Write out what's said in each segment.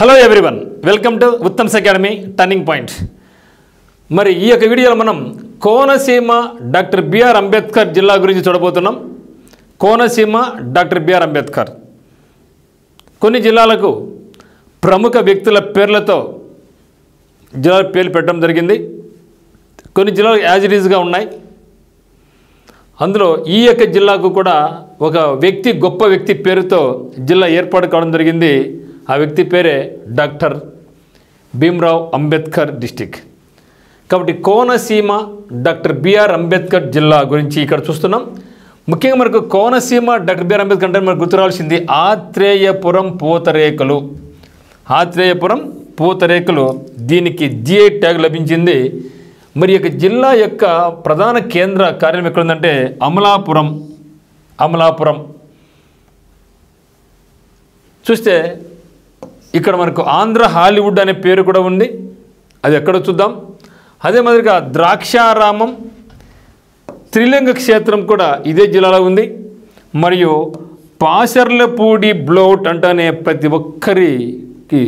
Hello everyone, welcome to Uttam's academy turning point. మరి ఈ యొక్క వీడియోలో మనం కోనసీమ డాక్టర్ బిఆర్ అంబేద్కర్ జిల్లా గురించి చూడబోతున్నాం. కోనసీమ డాక్టర్ బిఆర్ అంబేద్కర్ కొన్ని జిల్లాలకు ప్రముఖ వ్యక్తుల పేర్లతో జిల్లాల పేర్లు పెట్టడం జరిగింది. కొన్ని జిల్లాలు యాజ్ ఇట్ ఈజ్గా ఉన్నాయి. అందులో ఈ యొక్క జిల్లాకు కూడా ఒక వ్యక్తి, గొప్ప వ్యక్తి పేరుతో జిల్లా ఏర్పాటు కావడం జరిగింది. ఆ వ్యక్తి పేరే డాక్టర్ భీమ్రావ్ అంబేద్కర్ డిస్టిక్. కాబట్టి కోనసీమ డాక్టర్ బిఆర్ అంబేద్కర్ జిల్లా గురించి ఇక్కడ చూస్తున్నాం. ముఖ్యంగా మనకు కోనసీమ డాక్టర్ బిఆర్ అంబేద్కర్ అంటే మనకు గుర్తు రావాల్సింది ఆత్రేయపురం పూతరేకులు. ఆత్రేయపురం పూతరేకులు దీనికి జిఐ ట్యాగ్ లభించింది. మరి యొక్క జిల్లా యొక్క ప్రధాన కేంద్ర కార్యాలయం ఎక్కడుందంటే అమలాపురం. అమలాపురం చూస్తే ఇక్కడ మనకు ఆంధ్ర హాలీవుడ్ అనే పేరు కూడా ఉంది. అది ఎక్కడో చూద్దాం. అదే మాదిరిగా ద్రాక్షారామం త్రిలింగ క్షేత్రం కూడా ఇదే జిల్లాలో ఉంది. మరియు పాసర్లపూడి బ్లోట్ అంటేనే ప్రతి ఒక్కరికి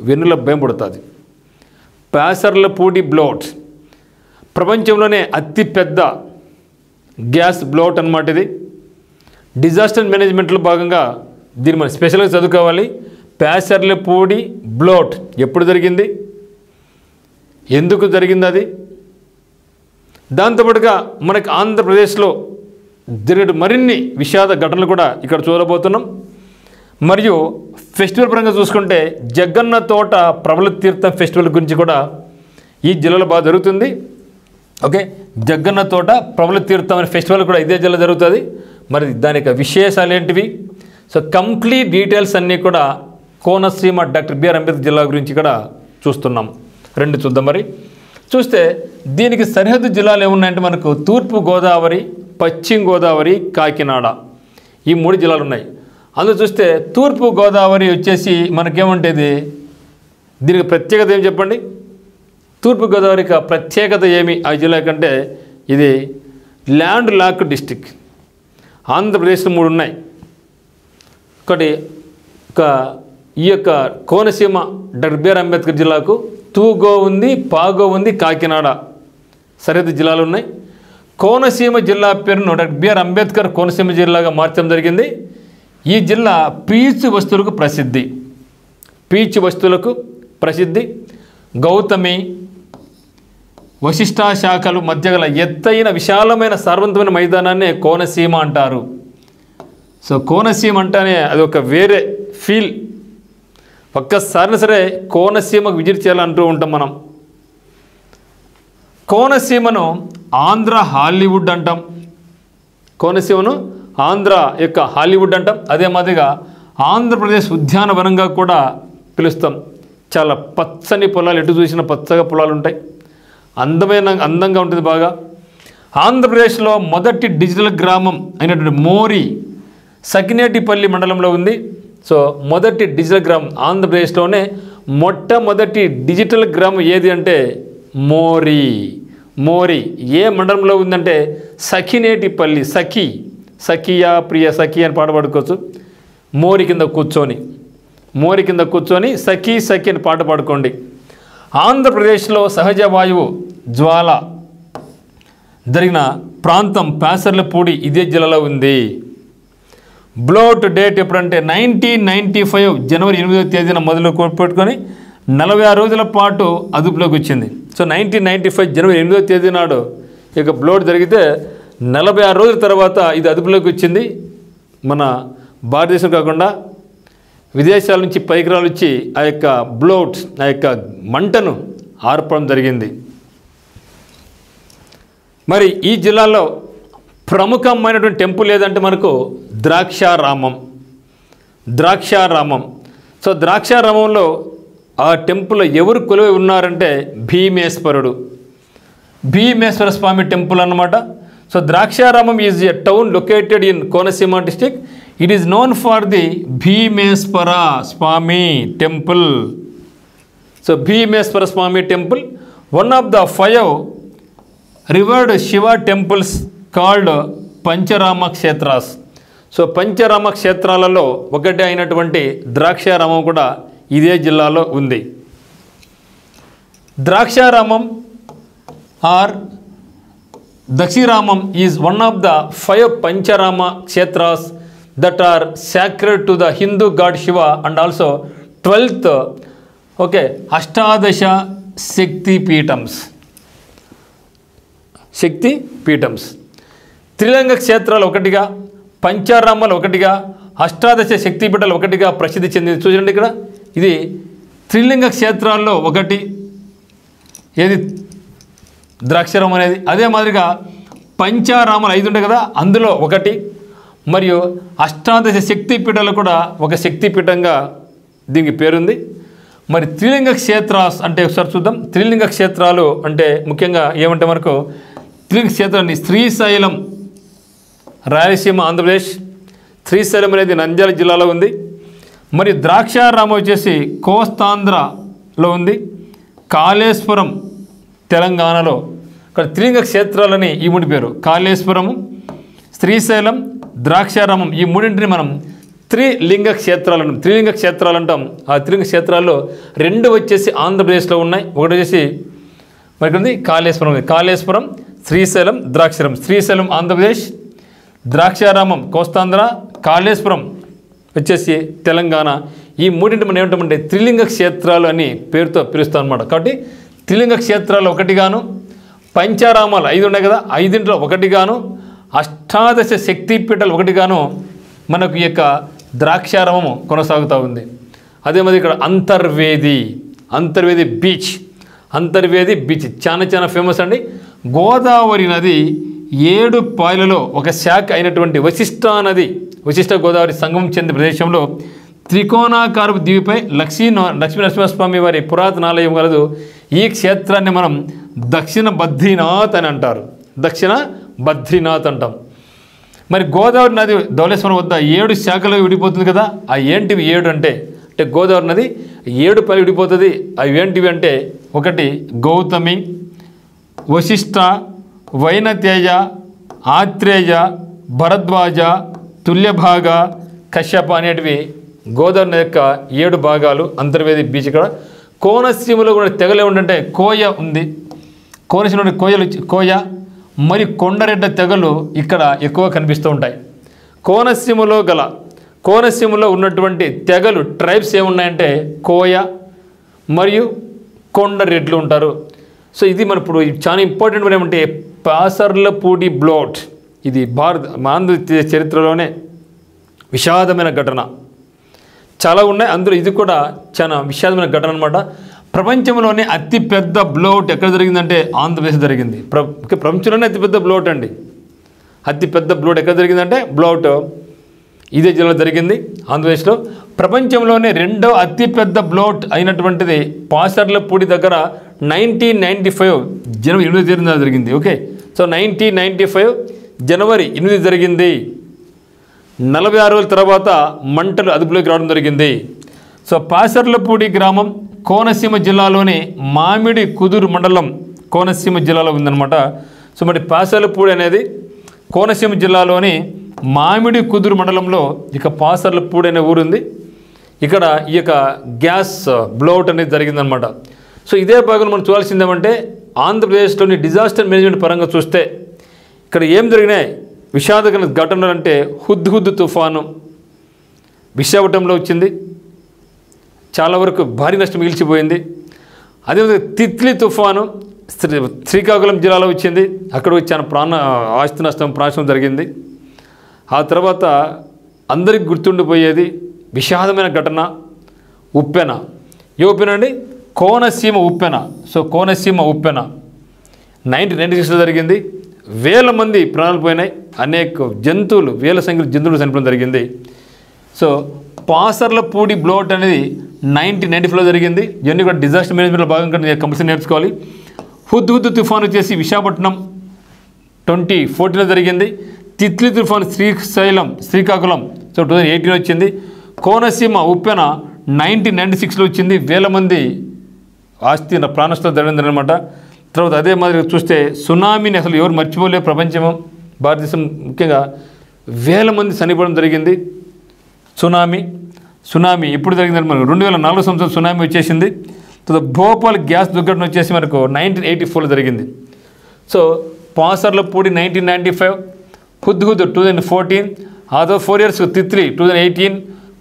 వెన్నుల భయం పడుతుంది. పాసర్లపూడి బ్లోట్ ప్రపంచంలోనే అతిపెద్ద గ్యాస్ బ్లోట్ అన్నమాట. ఇది డిజాస్టర్ మేనేజ్మెంట్లో భాగంగా దీన్ని మనం స్పెషల్గా చదువుకోవాలి. పాసర్లపూడి బ్లోట్ ఎప్పుడు జరిగింది, ఎందుకు జరిగింది, అది దాంతోపాటుగా మనకి ఆంధ్రప్రదేశ్లో జరిగే మరిన్ని విషాద ఘటనలు కూడా ఇక్కడ చూడబోతున్నాం. మరియు ఫెస్టివల్ పరంగా చూసుకుంటే జగన్న తోట ప్రబల తీర్థం ఫెస్టివల్ గురించి కూడా ఈ జిల్లాలో బాగా జరుగుతుంది. ఓకే, జగన్న తోట ప్రబల తీర్థం అనే ఫెస్టివల్ కూడా ఇదే జిల్లా జరుగుతుంది. మరి దాని యొక్క విశేషాలు ఏంటివి, సో కంప్లీట్ డీటెయిల్స్ అన్నీ కూడా కోనసీమ డాక్టర్ బిఆర్ అంబేద్కర్ జిల్లా గురించి ఇక్కడ చూస్తున్నాం. రెండు చూద్దాం. మరి చూస్తే దీనికి సరిహద్దు జిల్లాలు ఏమున్నాయంటే మనకు తూర్పు గోదావరి, పశ్చిమ గోదావరి, కాకినాడ ఈ మూడు జిల్లాలు ఉన్నాయి. అందులో చూస్తే తూర్పు గోదావరి వచ్చేసి మనకేముంటేది, దీనికి ప్రత్యేకత ఏమి చెప్పండి. తూర్పు గోదావరికి ప్రత్యేకత ఏమి ఆ జిల్లా కంటే, ఇది ల్యాండ్ లాక్ డిస్టిక్. ఆంధ్రప్రదేశ్లో మూడు ఉన్నాయి. ఒకటి ఈ యొక్క కోనసీమ డాక్టర్ బిఆర్ అంబేద్కర్ జిల్లాకు తూగో ఉంది, పాగో ఉంది, కాకినాడ సరిహద్దు జిల్లాలు ఉన్నాయి. కోనసీమ జిల్లా పేరును డాక్టర్ బిఆర్ అంబేద్కర్ కోనసీమ జిల్లాగా మార్చడం జరిగింది. ఈ జిల్లా పీచు వస్తువులకు ప్రసిద్ధి. పీచు వస్తువులకు ప్రసిద్ధి. గౌతమి, వశిష్ఠ శాఖలు మధ్య గల ఎత్తైన విశాలమైన సార్వత్రికమైన మైదానాన్నే కోనసీమ అంటారు. సో కోనసీమ అంటేనే అది ఒక వేరే ఫీల్. ఒక్కసారిన సరే కోనసీమకు విజిట్ చేయాలంటూ ఉంటాం మనం. కోనసీమను ఆంధ్ర హాలీవుడ్ అంటాం. కోనసీమను ఆంధ్ర యొక్క హాలీవుడ్ అంటాం. అదే మాదిరిగా ఆంధ్రప్రదేశ్ ఉద్యానవనంగా కూడా పిలుస్తాం. చాలా పచ్చని పొలాలు, ఎటు చూసిన పచ్చగా పొలాలు ఉంటాయి. అందంగా ఉంటుంది బాగా. ఆంధ్రప్రదేశ్లో మొదటి డిజిటల్ గ్రామం అయినటువంటి మోరి సకినేటిపల్లి మండలంలో ఉంది. సో మొదటి డిజిటల్ గ్రామం ఆంధ్రప్రదేశ్లోనే మొట్టమొదటి డిజిటల్ గ్రామం ఏది అంటే మోరి. మోరి ఏ మండలంలో ఉందంటే సకినేటిపల్లి. సఖియా ప్రియ సఖి అని పాట పాడుకోవచ్చు. మోరి కింద కూర్చొని సఖి అని పాట పాడుకోండి. ఆంధ్రప్రదేశ్లో సహజ వాయువు జ్వాల జరిగిన ప్రాంతం పాసర్లపూడి ఇదే జిల్లాలో ఉంది. బ్లోట్ డేట్ ఎప్పుడంటే 1995 జనవరి 8వ తేదీన మొదలు పెట్టుకొని 46 రోజుల పాటు అదుపులోకి వచ్చింది. సో 1995 జనవరి 8వ తేదీ నాడు ఇక బ్లోట్ జరిగితే 46 రోజుల తర్వాత ఇది అదుపులోకి వచ్చింది. మన భారతదేశం కాకుండా విదేశాల నుంచి పరికరాలు వచ్చి ఆ యొక్క బ్లోట్, ఆ యొక్క మంటను ఆర్పడం జరిగింది. మరి ఈ జిల్లాలో ప్రముఖమైనటువంటి టెంపుల్ ఏదంటే మనకు ద్రాక్షారామం. సో ద్రాక్షారామంలో ఆ టెంపుల్ ఎవరు కొలువై ఉన్నారంటే భీమేశ్వర స్వామి టెంపుల్ అన్నమాట. So Draksharamam is a town located in Konaseema district. It is known for the Bhimeshwara Swamy temple. So Bhimeshwara Swamy temple one of the 5 revered Shiva temples called Pancharama Kshetras. So Pancharama క్షేత్రాలలో ఒకటి అయినటువంటి ద్రాక్షారామం కూడా ఇదే జిల్లాలో ఉంది. Draksharamam or Daksharamam is one of the 5 Pancharama Kshetras that are sacred to the Hindu god Shiva and also 12th అష్టాదశ శక్తి పీఠమ్స్. త్రిలింగ క్షేత్రాలు ఒకటిగా, పంచారామాలు ఒకటిగా, అష్టాదశ శక్తిపీఠాలు ఒకటిగా ప్రసిద్ధి చెందింది. చూడండి ఇక్కడ ఇది త్రిలింగ క్షేత్రాల్లో ఒకటి ఏది ద్రాక్షారామం అనేది. అదే మాదిరిగా పంచారామాలు 5 ఉంటాయి కదా, అందులో ఒకటి. మరియు అష్టాదశ శక్తిపీఠాలు కూడా ఒక శక్తిపీఠంగా దీనికి పేరుంది. మరి త్రిలింగ క్షేత్రాస్ అంటే ఒకసారి చూద్దాం. త్రిలింగ క్షేత్రాలు అంటే ముఖ్యంగా ఏమంటే మనకు త్రిలింగ క్షేత్రాన్ని శ్రీశైలం రాయలసీమ ఆంధ్రప్రదేశ్, శ్రీశైలం అనేది నంద్యాల జిల్లాలో ఉంది. మరియు ద్రాక్షారామం వచ్చేసి కోస్తాంధ్రలో ఉంది, కాళేశ్వరం తెలంగాణలో. ఇక్కడ త్రిలింగ క్షేత్రాలని ఈ మూడు పేరు, కాళేశ్వరము, శ్రీశైలం, ద్రాక్షారామం. ఈ మూడింటిని మనం త్రిలింగ క్షేత్రాలు అంటాం. ఆ త్రిలింగ క్షేత్రాల్లో 2 వచ్చేసి ఆంధ్రప్రదేశ్లో ఉన్నాయి. ఒకటి వచ్చేసి మరి ఉంది కాళేశ్వరం ఉంది. కాళేశ్వరం, శ్రీశైలం, ద్రాక్షారామం. శ్రీశైలం ఆంధ్రప్రదేశ్, ద్రాక్షారామం కోస్తాంధ్ర, కాళేశ్వరం వచ్చేసి తెలంగాణ. ఈ మూడింటి మనం ఏమంటామంటే త్రిలింగ క్షేత్రాలు అని పేరుతో పిలుస్తాం అన్నమాట. కాబట్టి త్రిలింగ క్షేత్రాలు ఒకటిగాను, పంచారామాలు 5 ఉన్నాయి కదా, 5 ఒకటిగాను, అష్టాదశ శక్తిపీఠాలు ఒకటిగాను మనకు ఈ యొక్క ద్రాక్షారామము కొనసాగుతూ ఉంది. అదే మరి ఇక్కడ అంతర్వేది బీచ్ చాలా ఫేమస్ అండి. గోదావరి నది 7 పాయలలో ఒక శాఖ అయినటువంటి వశిష్ట గోదావరి సంగమం చెందిన ప్రదేశంలో త్రికోణాకారపు దీవిపై లక్ష్మీ నరసింహస్వామి వారి పురాతన ఆలయం కలదు. ఈ క్షేత్రాన్ని మనం దక్షిణ బద్రీనాథ్ అని అంటారు. దక్షిణ బద్రీనాథ్ అంటాం. మరి గోదావరి నది ధవళేశ్వరం వద్ద 7 శాఖలుగా విడిపోతుంది కదా. ఆ ఏంటివి 7 అంటే గోదావరి నది 7 పాయలు విడిపోతుంది. అవి ఏంటివి అంటే ఒకటి గౌతమి, వశిష్ట, వైనతేయ, ఆత్రేయ, భరద్వాజ, తుల్యభాగ, కశ్యప అనేటివి గోదావరి నది యొక్క 7 భాగాలు. అంతర్వేది బీచ్ ఇక్కడ. కోనసీమలో కూడా తెగలే ఉండంటే కోయ ఉంది. కోనసీమలో కోయ మరి కొండరెడ్డ తెగలు ఇక్కడ ఎక్కువ కనిపిస్తూ ఉంటాయి. కోనసీమలో ఉన్నటువంటి తెగలు ట్రైబ్స్ ఏమున్నాయంటే కోయ మరియు కొండరెడ్లు ఉంటారు. సో ఇది మన ఇప్పుడు చాలా ఇంపార్టెంట్ ఏమంటే పాసర్లపూడి బ్లోట్. ఇది ఆంధ్ర చరిత్రలోనే విషాదమైన ఘటన. చాలా ఉన్నాయి, అందులో ఇది కూడా చాలా విషాదమైన ఘటన అనమాట. ప్రపంచంలోనే అతిపెద్ద బ్లోట్ ఎక్కడ జరిగిందంటే ఆంధ్రప్రదేశ్ జరిగింది. ప్రపంచంలోనే అతిపెద్ద బ్లోట్ అండి. అతిపెద్ద బ్లోట్ ఎక్కడ జరిగిందంటే బ్లోట్ ఇదే జిల్లాలో జరిగింది, ఆంధ్రప్రదేశ్లో. ప్రపంచంలోనే 2వ అతిపెద్ద బ్లోట్ అయినటువంటిది పాసర్లపూడి దగ్గర 1995 జనవరి 8 జరిగింది. ఓకే, సో 1995 జనవరి 8 జరిగింది. 46 రోజుల తర్వాత మంటలు అదుపులోకి రావడం జరిగింది. సో పాసర్లపూడి గ్రామం కోనసీమ జిల్లాలోని మామిడి కుదురు మండలం కోనసీమ జిల్లాలో ఉందన్నమాట. సో మరి పాసర్లపూడి అనేది కోనసీమ జిల్లాలోని మామిడి కుదురు మండలంలో ఇక పాసర్లపూడి అనే ఊరుంది. ఇక్కడ ఈ యొక్క గ్యాస్ బ్లోట్ అనేది జరిగిందనమాట. సో ఇదే భాగంలో మనం చూడాల్సింది ఏమంటే ఆంధ్రప్రదేశ్లోని డిజాస్టర్ మేనేజ్మెంట్ పరంగా చూస్తే ఇక్కడ ఏం జరిగినాయి విషాదకర ఘటనలు అంటే హుద్హుద్ తుఫాను విశాఖపట్నంలో వచ్చింది, చాలా వరకు భారీ నష్టం మిగిల్చిపోయింది. అదేవిధంగా తిత్లీ తుఫాను శ్రీకాకుళం జిల్లాలో వచ్చింది, అక్కడ చాలా ఆస్తి నష్టం ప్రాణం జరిగింది. ఆ తర్వాత అందరికి గుర్తుండిపోయేది విషాదమైన ఘటన ఉప్పెన. ఏ ఉప్పెన అండి? కోనసీమ ఉప్పెన. సో కోనసీమ ఉప్పెన 1996లో జరిగింది. వేల మంది ప్రాణాలు పోయినాయి, అనేక జంతువులు, వేల సంఖ్యలో జంతువులు చనిపోవడం జరిగింది. సో పాసర్లపూడి బ్లోట్ అనేది 1994లో జరిగింది. ఇవన్నీ కూడా డిజాస్టర్ మేనేజ్మెంట్లో భాగంగా కంపల్సరీ నేర్చుకోవాలి. హుద్హుద్ తుఫాను వచ్చేసి విశాఖపట్నం 2014లో జరిగింది. తిత్లీ తుఫాను శ్రీకాకుళం సో 2018 వచ్చింది. కోనసీమ ఉప్పెన 1996లో వచ్చింది. వేల మంది ఆస్తి ప్రాణనష్టం జరిగిందనమాట. తర్వాత అదే మాదిరిగా చూస్తే సునామీని అసలు ఎవరు మర్చిపోలే, ప్రపంచం భారతదేశం ముఖ్యంగా వేల మంది చనిపోవడం జరిగింది సునామీ. సునామీ ఎప్పుడు జరిగిందంటే మనకు 2004 సంవత్సరం సునామీ వచ్చేసింది. తర్వాత భోపాల్ గ్యాస్ దుర్ఘటన వచ్చేసి మనకు 1984లో జరిగింది. సో పాసర్లపూడి 1995, హుద్హుద్ 2014, అదో 4 years తిత్లీ 2018,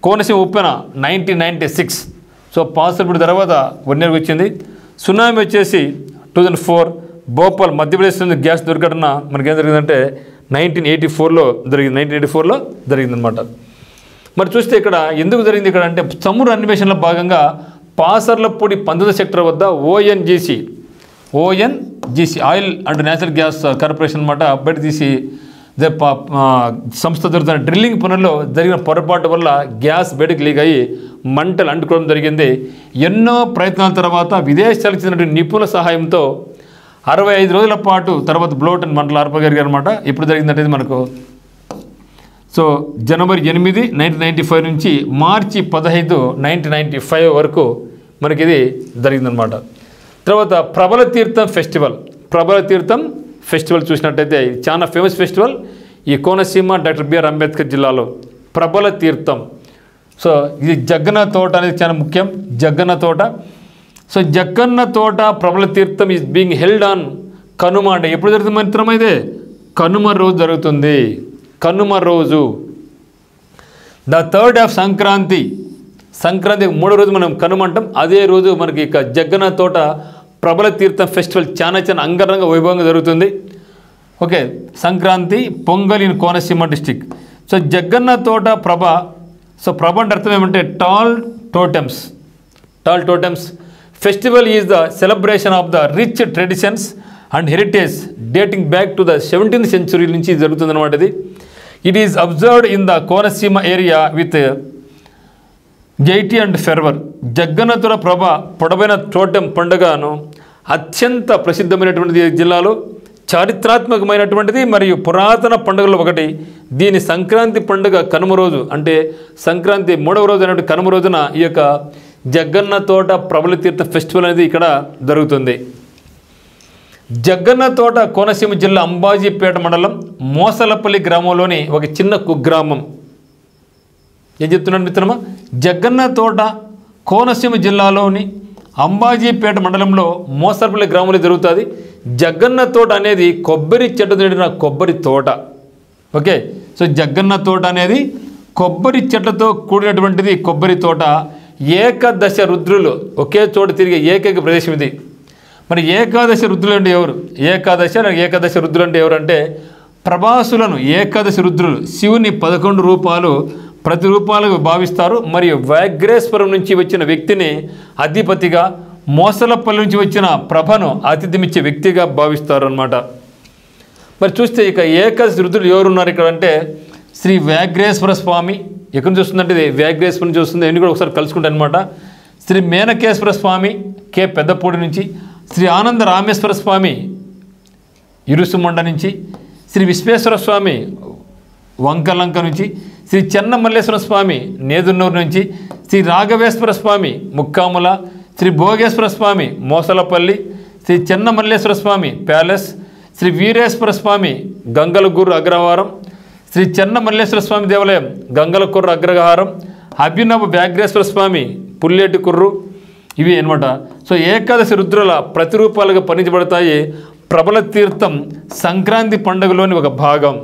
కోనసీమ ఉప్పెన 1996. సో పాసర్లపూడి తర్వాత 1 year వచ్చింది. సునామీ వచ్చేసి 2004, భోపాల్ మధ్యప్రదేశ్లో గ్యాస్ దుర్ఘటన మనకేం జరిగిందంటే 1984లో జరిగిందనమాట. మరి చూస్తే ఇక్కడ ఎందుకు జరిగింది ఇక్కడ అంటే చమురు అన్వేషణలో భాగంగా పాసర్లపూడి 19వ సెక్టర్ వద్ద ONGC oil and natural gas corporation అనమాట బయట తీసి సంస్థ జరుగుతున్న డ్రిల్లింగ్ పనుల్లో జరిగిన పొరపాటు వల్ల గ్యాస్ బయటకు లీక్ అయ్యి మంటలు అంటుకోవడం జరిగింది. ఎన్నో ప్రయత్నాల తర్వాత విదేశాలకు చెందిన నిపుణుల సహాయంతో 65 రోజుల పాటు తర్వాత బ్లోట్ అండ్ మంటలు ఆర్పగలిగారు అనమాట. ఎప్పుడు జరిగిందంటే మనకు సో జనవరి 8, 1995 నుంచి మార్చి 15, 1995 వరకు మనకి ఇది జరిగిందనమాట. తర్వాత ప్రబల తీర్థం ఫెస్టివల్ చూసినట్టయితే చాలా ఫేమస్ ఫెస్టివల్ ఈ కోనసీమ డాక్టర్ బిఆర్ అంబేద్కర్ జిల్లాలో ప్రబల తీర్థం. సో ఇది జగ్గన్న తోట అనేది చాలా ముఖ్యం. జగ్గన్న తోట ప్రబల Theertham is being held on Kanuma. అంటే ఎప్పుడు జరుగుతుంది మిత్రం? అయితే కనుమ రోజు జరుగుతుంది. కనుమ రోజు ద 3rd of సంక్రాంతి 3వ రోజు మనం కనుమ అంటాం. అదే రోజు మనకి ఇక జగ్గన్న తోట ప్రబల తీర్థం ఫెస్టివల్ చాలా అంగరంగ వైభవంగా జరుగుతుంది. Okay, Sankranti Pongal in Konaseema district. So Jagganna Thota Prabha. So Prabha అంటే అర్థం ఏమంటే tall totems. Festival is the celebration of the rich traditions and heritage dating back to the 17th century నుంచి జరుగుతుంది అనమాట. It is observed in the Konaseema area with gaiety and fervour. Jaggannathota Prabha పొడవైన totem పండుగను అత్యంత ప్రసిద్ధమైనటువంటిది జిల్లాలో చారిత్రాత్మకమైనటువంటిది మరియు పురాతన పండుగలో ఒకటి. దీని సంక్రాంతి పండుగ కనుమ రోజు అంటే సంక్రాంతి 3వ రోజు అనేటువంటి కనుమ రోజున ఈ యొక్క జగ్గన్న తోట ప్రబల తీర్థ ఫెస్టివల్ అనేది ఇక్కడ జరుగుతుంది. జగ్గన్న తోట కోనసీమ జిల్లా అంబాజీపేట మండలం మోసలపల్లి గ్రామంలోని ఒక చిన్న కుగ్రామం. ఏం చెప్తున్నాడు మిత్రమా? జగ్గన్న తోట కోనసీమ జిల్లాలోని అంబాజీపేట మండలంలో మోసలపల్లి గ్రామంలో జరుగుతుంది. జగ్గన్న తోట అనేది కొబ్బరి చెట్టు నిండిన కొబ్బరి తోట. ఓకే, సో జగ్గన్న తోట అనేది కొబ్బరి చెట్లతో కూడినటువంటిది కొబ్బరి తోట. ఏకదశ రుద్రులు ఒకే చోట తిరిగే ఏకైక ప్రదేశం ఇది. మరి ఏకాదశి రుద్రులు అంటే ఎవరు? ఏకాదశి రుద్రులు అంటే ఎవరంటే ప్రభాసులను ఏకాదశి రుద్రులు శివుని 11 రూపాలు ప్రతి రూపాలకు భావిస్తారు. మరియు వ్యాఘ్రేశ్వరం నుంచి వచ్చిన వ్యక్తిని అధిపతిగా, మోసలపల్లి నుంచి వచ్చిన ప్రభను ఆతిథ్యమిచ్చే వ్యక్తిగా భావిస్తారు అన్నమాట. మరి చూస్తే ఇక ఏకాదశి రుద్రులు ఎవరున్నారు ఇక్కడ అంటే శ్రీ వ్యాఘ్రేశ్వర స్వామి. ఎక్కడి నుంచి వస్తుందంటే ఇది వ్యాఘ్రేశ్వరం నుంచి వస్తుంది. ఎన్ని కూడా ఒకసారి కలుసుకుంటాను అనమాట. శ్రీ మేనకేశ్వర స్వామి కే పెద్దపూడి నుంచి, శ్రీ ఆనంద రామేశ్వర స్వామి ఇరుసుమండ నుంచి, శ్రీ విశ్వేశ్వర స్వామి వంకలంక నుంచి, శ్రీ చెన్నమల్లేశ్వర స్వామి నేదున్నూరు నుంచి, శ్రీ రాఘవేశ్వర స్వామి ముక్కాముల, శ్రీ భోగేశ్వర స్వామి మోసలపల్లి, శ్రీ చెన్నమల్లేశ్వర స్వామి ప్యాలెస్, శ్రీ వీరేశ్వర స్వామి గంగలగూరు అగ్రహారం, శ్రీ చెన్నమల్లేశ్వర స్వామి దేవాలయం గంగలకుర్రు అగ్రహారం, అభినవ వ్యాఘ్రేశ్వర స్వామి పుల్లేటి కుర్రు. ఇవి అనమాట. సో ఏకాదశి రుద్రుల ప్రతిరూపాలుగా పనిచబడతాయి. ప్రబల తీర్థం సంక్రాంతి పండుగలోని ఒక భాగం.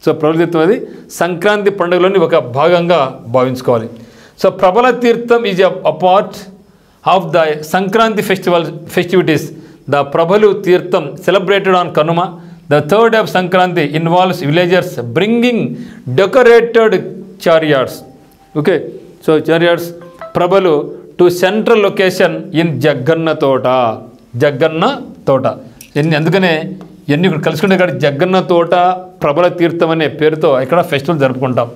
సో ప్రబల తీర్థం అది సంక్రాంతి పండుగలోని ఒక భాగంగా భావించుకోవాలి. So Prabhala Theertham is a part of the Sankranti festivities. The Prabhalu Theertham celebrated on Kanuma. The 3rd of Sankranti involves villagers bringing decorated chariots. Okay, so chariots Prabhalu to central location in Jagganna Thota. అందుకనే ఎన్ని కలుసుకుంటే ఇక్కడ జగ్గన్న తోట ప్రబల తీర్థం అనే పేరుతో ఇక్కడ ఫెస్టివల్ జరుపుకుంటాం.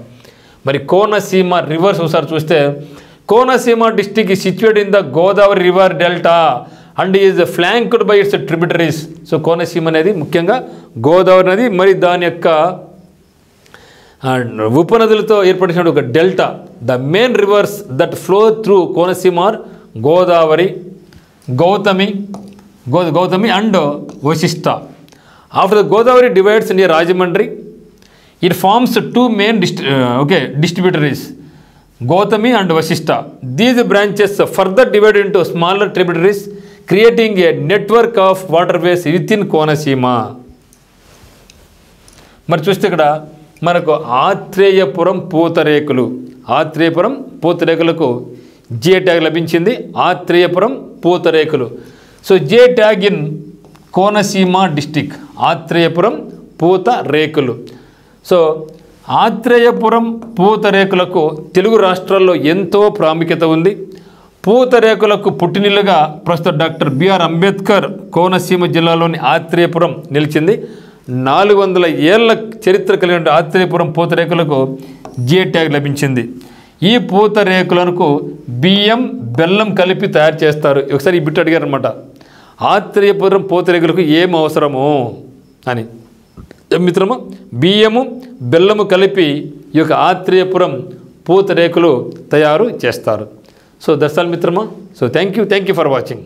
మరి కోనసీమ రివర్స్ ఒకసారి చూస్తే Konaseema district is situated in the Godavari river delta and is flanked by it's tributaries. So Konaseema అనేది ముఖ్యంగా గోదావరి నది మరి దాని యొక్క ఉపనదులతో ఏర్పడిన ఒక డెల్టా. The main rivers that flow through Konaseema are Godavari, Gautami and Vashishta. After the Godavari divides near Rajahmundry, it forms 2 main distributaries. Gautami and Vashishta. These branches further divide into smaller tributaries creating a network of waterways within Konaseema. మరి చూస్తే ఇక్కడ మనకు ఆత్రేయపురం పూతరేకులు, ఆత్రేయపురం పూతరేకులకు GI tag లభించింది. Atreyapuram Pootharekulu. So GI tag in Konaseema district, Atreyapuram Pootharekulu. So Atreyapuram పూతరేకులకు Telugu రాష్ట్రాల్లో ఎంతో ప్రాముఖ్యత ఉంది. పూతరేకులకు పుట్టినిల్లుగా ప్రస్తుత డాక్టర్ బిఆర్ అంబేద్కర్ కోనసీమ జిల్లాలోని ఆత్రేయపురం నిలిచింది. 400 ఏళ్ల చరిత్ర కలిగిన ఆత్రేయపురం పూతరేకులకు జే ట్యాగ్ లభించింది. ఈ పూతరేకులకు బియ్యం బెల్లం కలిపి తయారు చేస్తారు. ఒకసారి ఈ బిట్ అడిగారు అనమాట, ఆత్రేయపురం పూతరేకులకు ఏం అవసరము అని. మిత్రము, బియ్యము బెల్లము కలిపి ఈ యొక్క ఆత్రేయపురం పూతరేకులు తయారు చేస్తారు. సో దట్స్ ఆల్ మిత్రమా. So thank you for watching.